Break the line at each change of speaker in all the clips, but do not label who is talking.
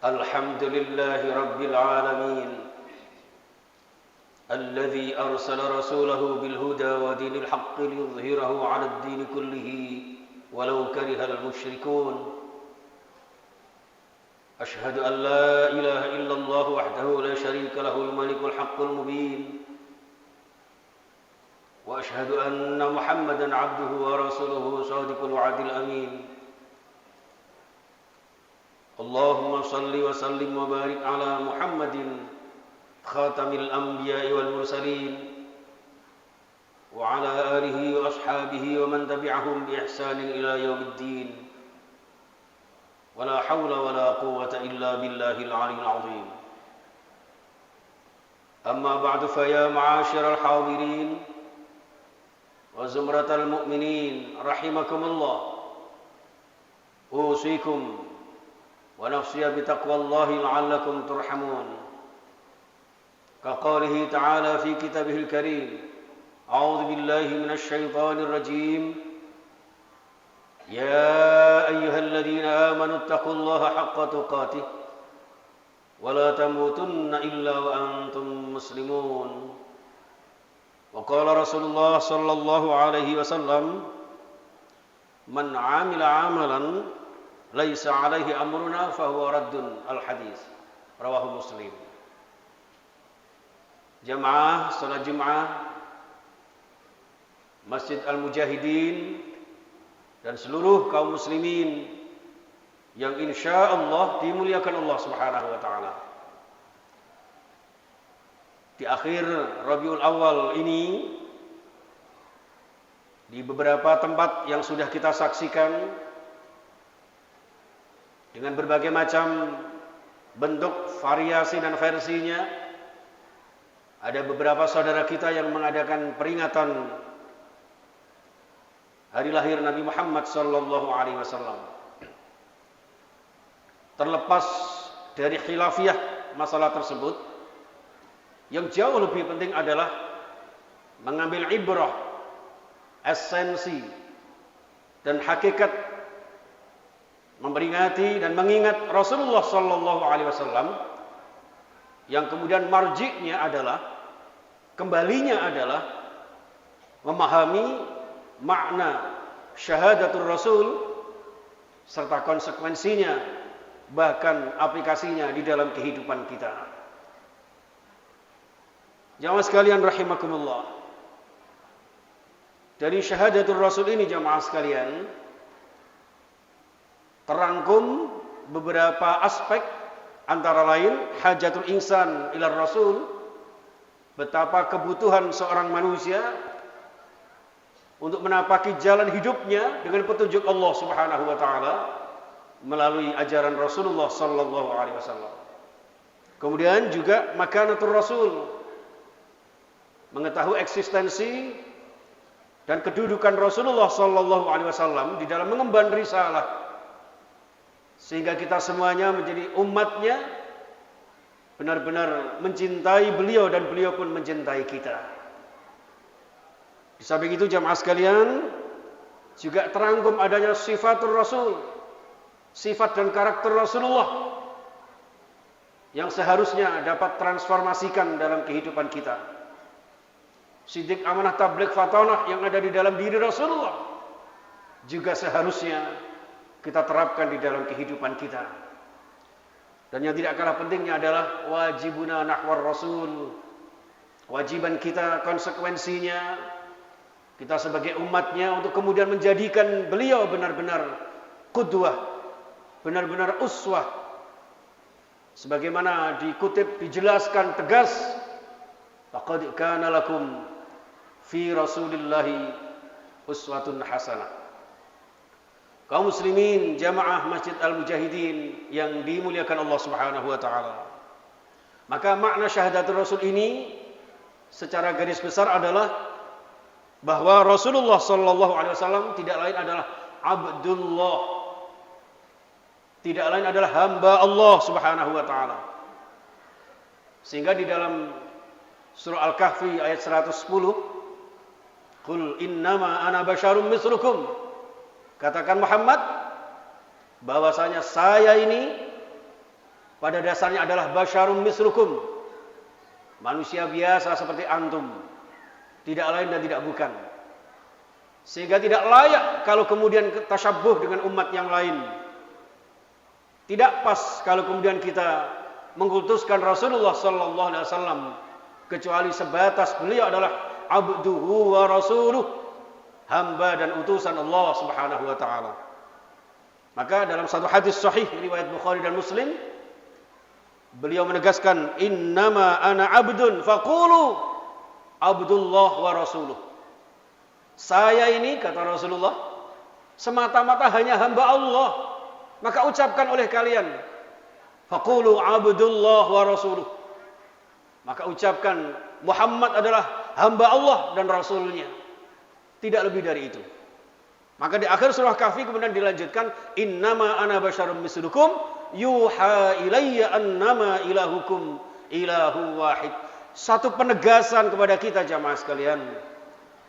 الحمد لله رب العالمين الذي أرسل رسوله بالهدى ودين الحق ليظهره على الدين كله ولو كره المشركون أشهد أن لا إله إلا الله وحده لا شريك له الملك الحق المبين وأشهد أن محمدا عبده ورسوله صادق الوعد الأمين اللهم صل وسلم وبارك على محمد خاتم الأنبياء والمرسلين وعلى آله وأصحابه ومن تبعهم بإحسان إلى يوم الدين ولا حول ولا قوة إلا بالله العلي العظيم أما بعد فيا معاشر الحاضرين وزمرة المؤمنين رحمكم الله أوصيكم ونفسي بتقوى الله لعلكم ترحمون كقوله تعالى في كتابه الكريم أعوذ بالله من الشيطان الرجيم يا أيها الذين آمنوا اتقوا الله حق تقاته ولا تموتن إلا وأنتم مسلمون وقال رسول الله صلى الله عليه وسلم من عمل عملا ليس عليه أمرنا فهو رد الحديث رواه مسلم. Jamaah salat Jumat Masjid Al-Mujahidin dan seluruh kaum muslimin yang insyaallah dimuliakan Allah Subhanahu wa taala. Di akhir Rabiul Awal ini di beberapa tempat yang sudah kita saksikan dengan berbagai macam bentuk, variasi dan versinya, ada beberapa saudara kita yang mengadakan peringatan hari lahir Nabi Muhammad sallallahu alaihi wasallam. Terlepas dari khilafiyah masalah tersebut, yang jauh lebih penting adalah mengambil ibrah, esensi dan hakikat memperingati dan mengingat Rasulullah sallallahu alaihi wasallam yang kemudian marji'nya adalah, kembalinya adalah memahami makna syahadatul Rasul serta konsekuensinya, bahkan aplikasinya di dalam kehidupan kita. Jamaah sekalian rahimakumullah, dari syahadatul Rasul ini jamaah sekalian terangkum beberapa aspek, antara lain hajatul insan ila Rasul, betapa kebutuhan seorang manusia untuk menapaki jalan hidupnya dengan petunjuk Allah Subhanahu wa taala melalui ajaran Rasulullah sallallahu alaihi wasallam. Kemudian juga makanatul Rasul, mengetahui eksistensi dan kedudukan Rasulullah sallallahu alaihi wasallam di dalam mengemban risalah, sehingga kita semuanya menjadi umatnya benar-benar mencintai beliau dan beliau pun mencintai kita. Di samping itu jamaah sekalian, juga terangkum adanya sifatul Rasul, sifat dan karakter Rasulullah yang seharusnya dapat transformasikan dalam kehidupan kita. Sidik, amanah, tabligh, fatanah yang ada di dalam diri Rasulullah juga seharusnya kita terapkan di dalam kehidupan kita. Dan yang tidak kalah pentingnya adalah wajibuna nahwar Rasul, wajiban kita, konsekuensinya kita sebagai umatnya untuk kemudian menjadikan beliau benar-benar qudwah, benar-benar uswah, sebagaimana dikutip, dijelaskan tegas, laqad kana lakum fi Rasulillahi uswatun hasanah. Kaum muslimin jamaah Masjid Al-Mujahidin yang dimuliakan Allah Subhanahu wa taala. Maka makna syahadatul Rasul ini secara garis besar adalah bahwa Rasulullah sallallahu alaihi wasallam tidak lain adalah Abdullah, tidak lain adalah hamba Allah Subhanahu wa taala. Sehingga di dalam surah Al-Kahfi ayat 110, Qul innama ana basyarum mislukum, katakan Muhammad bahwasanya saya ini pada dasarnya adalah basyarum mislukum, manusia biasa seperti antum, tidak lain dan tidak bukan. Sehingga tidak layak kalau kemudian tasyabbuh dengan umat yang lain. Tidak pas kalau kemudian kita mengkultuskan Rasulullah sallallahu alaihi wasallam kecuali sebatas beliau adalah abduhu wa rasuluh, hamba dan utusan Allah Subhanahu wa taala. Maka dalam satu hadis sahih riwayat Bukhari dan Muslim, beliau menegaskan, innama ana abdun faqulu abdullah wa rasuluh. Saya ini, kata Rasulullah, semata-mata hanya hamba Allah. Maka ucapkan oleh kalian, faqulu abdullah wa rasuluh. Maka ucapkan Muhammad adalah hamba Allah dan Rasulnya. Tidak lebih dari itu. Maka di akhir surah Kahfi kemudian dilanjutkan, innama ana basyarum mislukum yuha ilayya annama ilahukum ilahu wahid. Satu penegasan kepada kita jamaah sekalian,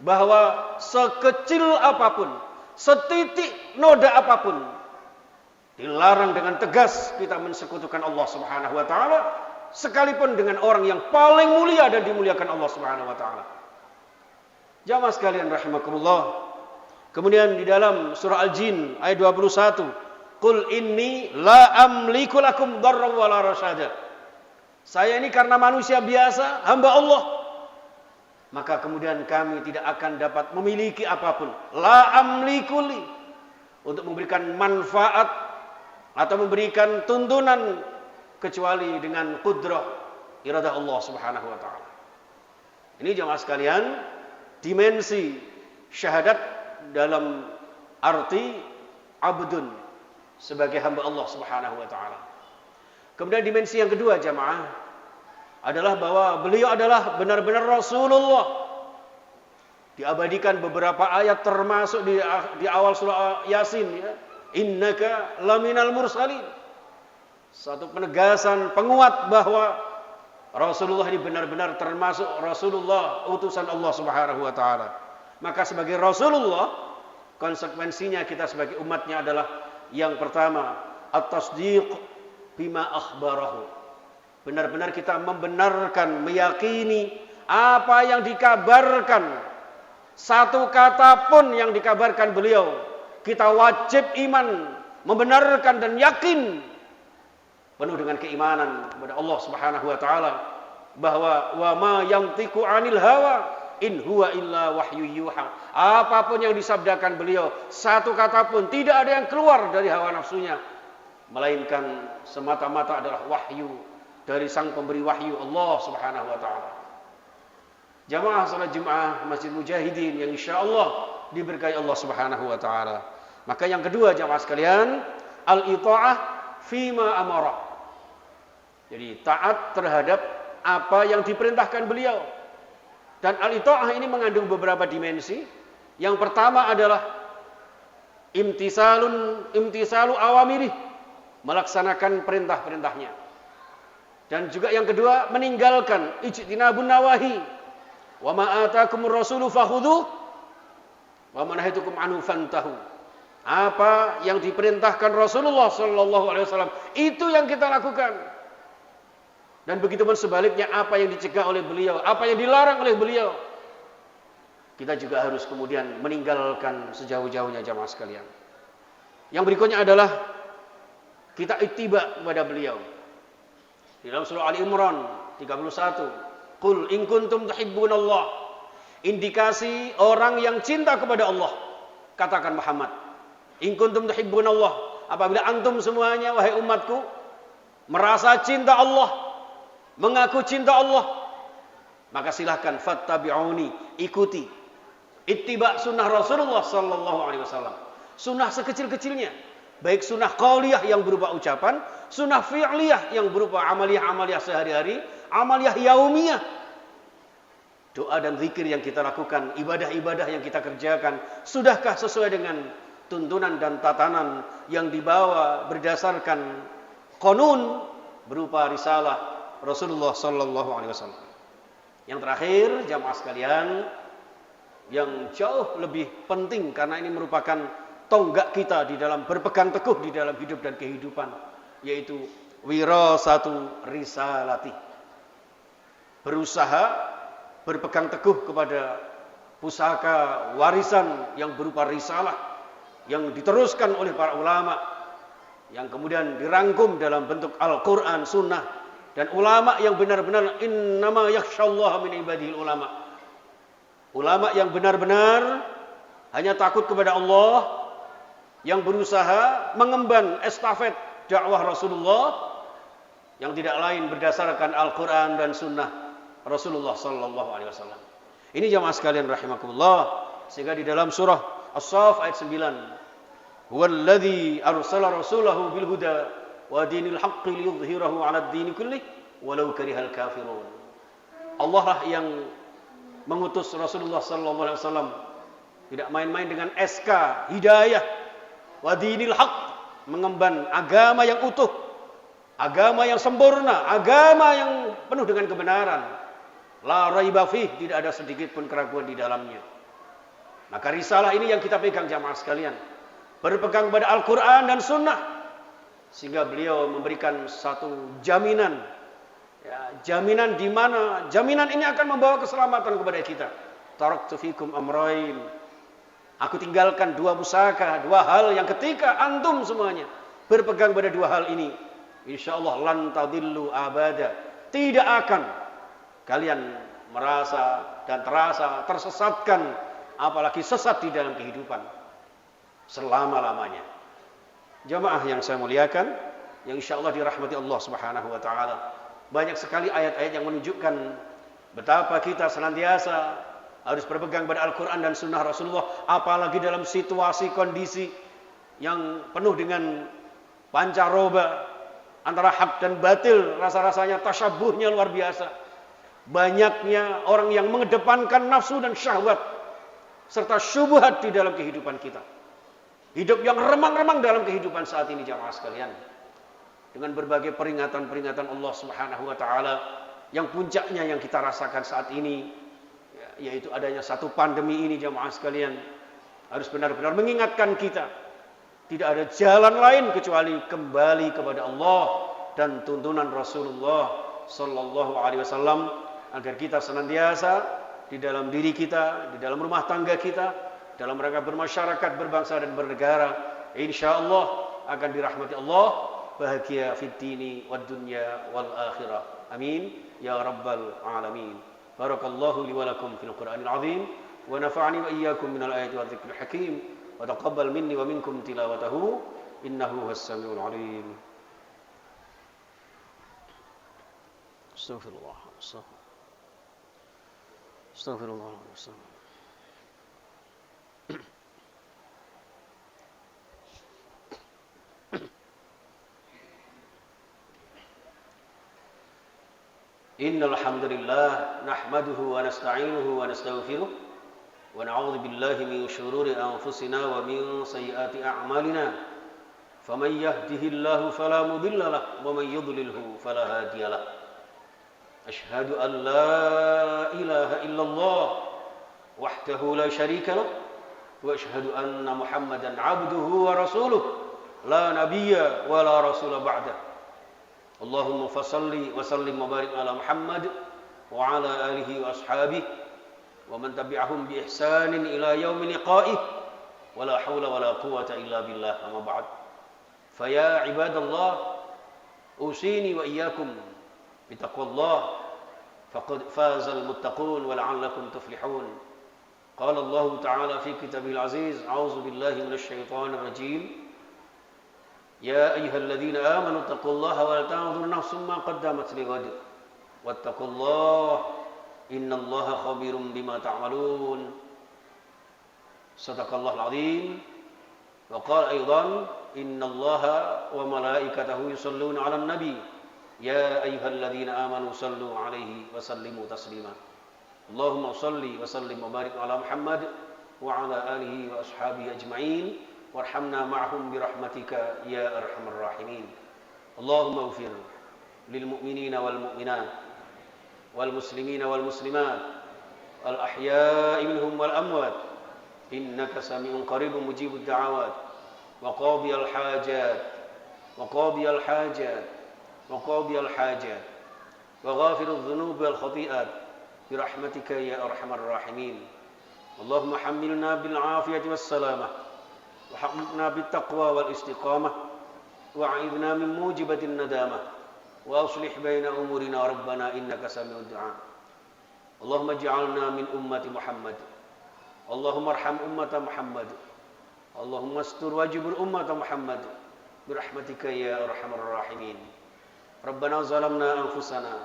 bahwa sekecil apapun, setitik noda apapun, dilarang dengan tegas kita mensekutukan Allah Subhanahu wa taala, sekalipun dengan orang yang paling mulia dan dimuliakan Allah Subhanahu wa taala. Jamaah sekalian rahimakumullah. Kemudian di dalam surah Al-Jin ayat 21, qul inni la amliku lakum darran wala rasyada. Saya ini karena manusia biasa, hamba Allah, maka kemudian kami tidak akan dapat memiliki apapun. La amliku li, untuk memberikan manfaat atau memberikan tuntunan kecuali dengan qudrah iradah Allah Subhanahu wa taala. Ini jemaah sekalian, dimensi syahadat dalam arti abdun, sebagai hamba Allah Subhanahu wa taala. Kemudian dimensi yang kedua jemaah adalah bahwa beliau adalah benar-benar Rasulullah. Diabadikan beberapa ayat termasuk di awal surah Yasin, ya. Innaka laminal mursalin. Satu penegasan penguat bahwa Rasulullah ini benar-benar termasuk Rasulullah, utusan Allah Subhanahu wa taala. Maka sebagai Rasulullah, konsekuensinya kita sebagai umatnya adalah yang pertama, at-tasdiq bima akhbarahu. Benar-benar kita membenarkan, meyakini apa yang dikabarkan. Satu kata pun yang dikabarkan beliau, kita wajib iman, membenarkan dan yakin penuh dengan keimanan kepada Allah Subhanahu wa taala, bahwa wa ma yantiqu 'anil hawa in huwa illa wahyu yuha. Apapun yang disabdakan beliau, satu kata pun tidak ada yang keluar dari hawa nafsunya, melainkan semata-mata adalah wahyu dari sang pemberi wahyu, Allah Subhanahu wa taala. Jamaah salat Jumat Masjid Mujahidin yang insyaallah diberkahi Allah Subhanahu wa taala. Maka yang kedua jamaah sekalian, al-ita'ah fima amara. Jadi taat terhadap apa yang diperintahkan beliau. Dan al-ita'ah ini mengandung beberapa dimensi. Yang pertama adalah imtisalu awamirih, melaksanakan perintah-perintahnya. Dan juga yang kedua, meninggalkan ijtinabun nawahi. Wa ma atakumur rasulu fakhudhu wa ma nahaytukum anhu fantahu. Apa yang diperintahkan Rasulullah sallallahu alaihi wasallam, itu yang kita lakukan. Dan begitu pun sebaliknya, apa yang dicegah oleh beliau, apa yang dilarang oleh beliau, kita juga harus kemudian meninggalkan sejauh-jauhnya jamaah sekalian. Yang berikutnya adalah kita ittiba kepada beliau. Di dalam surah Ali Imran 31, qul in kuntum tuhibbunallah. Indikasi orang yang cinta kepada Allah. Katakan Muhammad, in kuntum tuhibbunallah, apabila antum semuanya wahai umatku merasa cinta Allah, mengaku cinta Allah, maka silahkan fattabi'uni, ikuti. Ittiba sunnah Rasulullah sallallahu alaihi wasallam. Sunnah sekecil-kecilnya, baik sunnah qauliyah yang berupa ucapan, sunnah fi'liyah yang berupa amaliyah-amaliyah sehari-hari, amaliyah yaumiyah, doa dan zikir yang kita lakukan, ibadah-ibadah yang kita kerjakan, sudahkah sesuai dengan tuntunan dan tatanan yang dibawa berdasarkan qanun berupa risalah Rasulullah sallallahu alaihi wasallam. Yang terakhir jamaah sekalian, yang jauh lebih penting karena ini merupakan tonggak kita di dalam berpegang teguh di dalam hidup dan kehidupan, yaitu wirasatu risalati. Berusaha berpegang teguh kepada pusaka warisan yang berupa risalah yang diteruskan oleh para ulama, yang kemudian dirangkum dalam bentuk Al-Quran, Sunnah, dan ulama yang benar-benar innama yakhsyallaha min ibadihil ulama. Ulama yang benar-benar hanya takut kepada Allah, yang berusaha mengemban estafet dakwah Rasulullah yang tidak lain berdasarkan Al-Quran dan Sunnah Rasulullah Sallallahu Alaihi Wasallam. Ini jamaah sekalian rahimakumullah. Sehingga di dalam surah As-Saff ayat 9, huwallazi arsala rasulahu bil huda wa dinil haqqi liyudhhirahu 'alad dini kullih walau karihal kafirun. Allah lah yang mengutus Rasulullah sallallahu alaihi wasallam, tidak main-main dengan SK hidayah, wa dinil haqq, mengemban agama yang utuh, agama yang sempurna, agama yang penuh dengan kebenaran. La raiba fih, tidak ada sedikit pun keraguan di dalamnya. Maka risalah ini yang kita pegang jamaah sekalian, berpegang pada Al-Quran dan Sunnah, sehingga beliau memberikan satu jaminan, ya, jaminan di mana jaminan ini akan membawa keselamatan kepada kita. Taraktu fikum amrain, aku tinggalkan dua pusaka, dua hal yang ketika antum semuanya berpegang pada dua hal ini, insyaallah lan tadillu abada, tidak akan kalian merasa dan terasa tersesatkan, apalagi sesat di dalam kehidupan selama-lamanya. Jamaah yang saya muliakan, yang insyaallah dirahmati Allah Subhanahu wa taala. Banyak sekali ayat-ayat yang menunjukkan betapa kita senantiasa harus berpegang pada Al-Quran dan Sunnah Rasulullah, apalagi dalam situasi kondisi yang penuh dengan pancaroba antara hak dan batil, rasa-rasanya tasyabuhnya luar biasa. Banyaknya orang yang mengedepankan nafsu dan syahwat serta syubhat di dalam kehidupan kita. Hidup yang remang-remang dalam kehidupan saat ini jamaah sekalian, dengan berbagai peringatan-peringatan Allah Subhanahu wa taala yang puncaknya yang kita rasakan saat ini, yaitu adanya satu pandemi ini jamaah sekalian, harus benar-benar mengingatkan kita tidak ada jalan lain kecuali kembali kepada Allah dan tuntunan Rasulullah sallallahu alaihi wasallam, agar kita senantiasa di dalam diri kita, di dalam rumah tangga kita, dalam rangka bermasyarakat, berbangsa dan bernegara, insyaallah akan dirahmati Allah, bahagia fid dini wad dunya wal akhirah. Amin ya rabbal alamin. Barakallahu li wa lakum fil Qur'anil azim wa nafa'ani wa iyyakum minal ayati wa dzikril hakim wa taqabbal minni wa minkum tilawatahu innahu huwas samiul alim. Astaghfirullah. Astaghfirullah. Innal hamdalillah nahmaduhu wa nasta'inuhu wa nastaghfiruh wa na'udzu billahi min shururi anfusina wa min sayyiati a'malina. Faman yahdihillahu fala mudilla lahu wa man yudlilhu fala hadiya lahu. Ashhadu an la ilaha illallah wahdahu la syarika lahu wa ashhadu anna Muhammadan 'abduhu wa rasuluh la nabiyya wa la rasula ba'dahu. Allahumma fasalli wa sallim wa barik ala Muhammad wa ala alihi wa ashabihi wa man tabi'ahum bi ihsanin ila yaumi liqa'ih wa la hawla wa la quwwata illa billah, amma ba'd. Fa ya ibadallah, usini wa iyyakum bi taqwallah faqad fazal muttaqun wa la'allakum tuflihun. Qala Allah ta'ala fi kitabihil aziz, a'udzu billahi minasy syaithanir rajim. Ya ayyuhalladzina amanu taqullaha wa la tanzur nafsum ma qaddamat lighad wattaqullaha innallaha khabirum bima ta'malun. Sadaqallahul azim. Wa qala aidan innallaha wa malaikatahu yusholluna 'alan nabi ya ayyuhalladzina amanu sallu 'alaihi wa sallimu taslima. Allahumma shalli wa sallim wa barik ala Muhammad wa ala alihi wa ashabihi ajma'in warhamna ma'hum birahmatika ya arhamar rahimin. Allahumma ighfir lil mu'minina wal mu'minat wal muslimina wal muslimat al ahya'i minhum wal amwat innaka sami'un qaribun mujibud da'awat wa qadiyal hajat وقاضي الحاجات وغافر الذنوب والخطيئات برحمتك يا أرحم الراحمين اللهم حملنا بالعافية والسلامة وحققنا بالتقوى والاستقامة وأعذنا من موجبة الندامة وأصلح بين أمورنا ربنا إنك سميع الدعاء اللهم اجعلنا من أمة محمد اللهم ارحم أمة محمد اللهم استر واجبر أمة محمد برحمتك يا أرحم الراحمين ربنا ظلمنا أنفسنا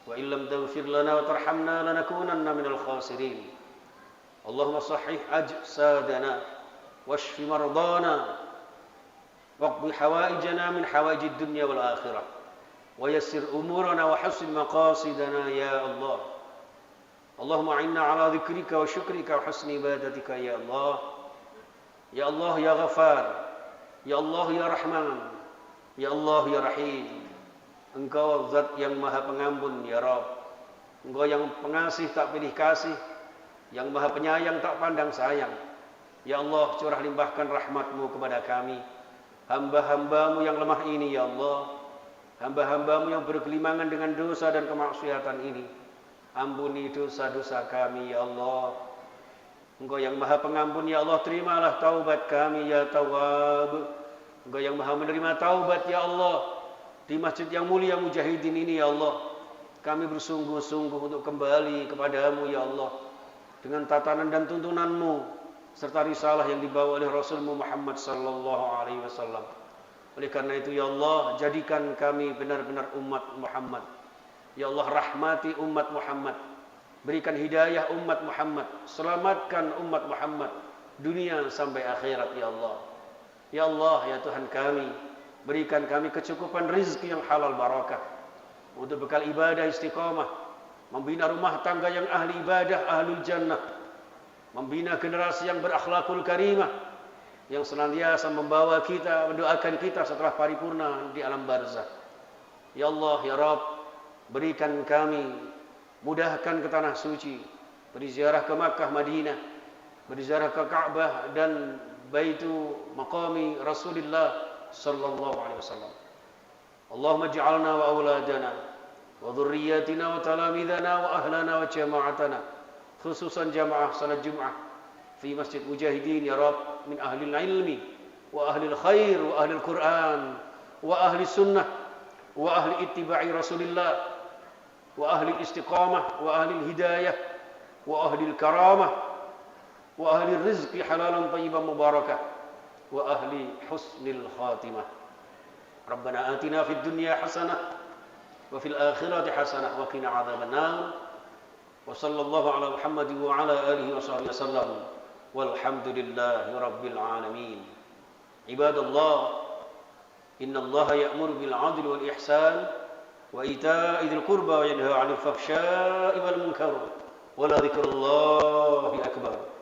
وإن لم تغفر لنا وترحمنا لنكونن من الخاسرين اللهم صحح أجسادنا واشف مرضانا واقض حوائجنا من حوائج الدنيا والآخرة ويسر أمورنا وحسن مقاصدنا يا الله اللهم أعنا على ذكرك وشكرك وحسن عبادتك يا الله يا الله يا غفار يا الله يا رحمن يا الله يا رحيم Engkau zat yang maha pengampun ya Rabb Engkau yang pengasih tak pilih kasih yang maha penyayang tak pandang sayang ya Allah curah limpahkan rahmat-Mu kepada kami hamba-hamba-Mu yang lemah ini ya Allah hamba-hamba-Mu yang bergelimangan dengan dosa dan kemaksiatan ini ampuni dosa-dosa kami ya Allah Engkau yang maha pengampun ya Allah terimalah taubat kami ya Tawwab Engkau yang maha menerima taubat ya Allah di masjid yang mulia Mujahidin ini ya Allah kami bersungguh-sungguh untuk kembali kepadamu ya Allah dengan tatanan dan tuntunan-Mu serta risalah yang dibawa oleh Rasul-Mu Muhammad sallallahu alaihi wasallam oleh karena itu ya Allah jadikan kami benar-benar umat Muhammad ya Allah rahmati umat Muhammad berikan hidayah umat Muhammad selamatkan umat Muhammad dunia sampai akhirat ya Allah ya Tuhan kami berikan kami kecukupan rizki yang halal barakah untuk bekal ibadah istiqamah membina rumah tangga yang ahli ibadah ahlul jannah membina generasi yang berakhlakul karimah yang senantiasa membawa kita mendoakan kita setelah paripurna di alam barzakh ya Allah ya Rabb berikan kami mudahkan ke tanah suci berziarah ke Makkah Madinah berziarah ke Ka'bah dan Baitu Maqami Rasulullah sallallahu alaihi wasallam Allahumma ij'alna wa auladana wa dhurriyyatina wa talamidana wa ahlana wa jama'atana khususan jamaah salat Jumat fi Masjid Mujahidin ya Rabb min ahli ilmi wa ahli khair wa ahli Quran wa ahli sunnah wa ahli ittiba'i Rasulillah wa ahli istiqamah wa ahli hidayah wa ahli karamah wa ahli rizqi halalan tayyiban mubarakah wa ahli husnil khatimah Rabbana atina fid dunya hasanah wa fil akhirati hasanah wa qina adzaban nar wa sallallahu ala Muhammadin wa ala alihi wa sahbihi wasallam walhamdulillahi rabbil alamin ibadallah innallaha ya'muru bil 'adli wal ihsan wa ita'i dzil qurba wa yanha 'anil fahsya'i wal munkar wa la dzikrullahi akbar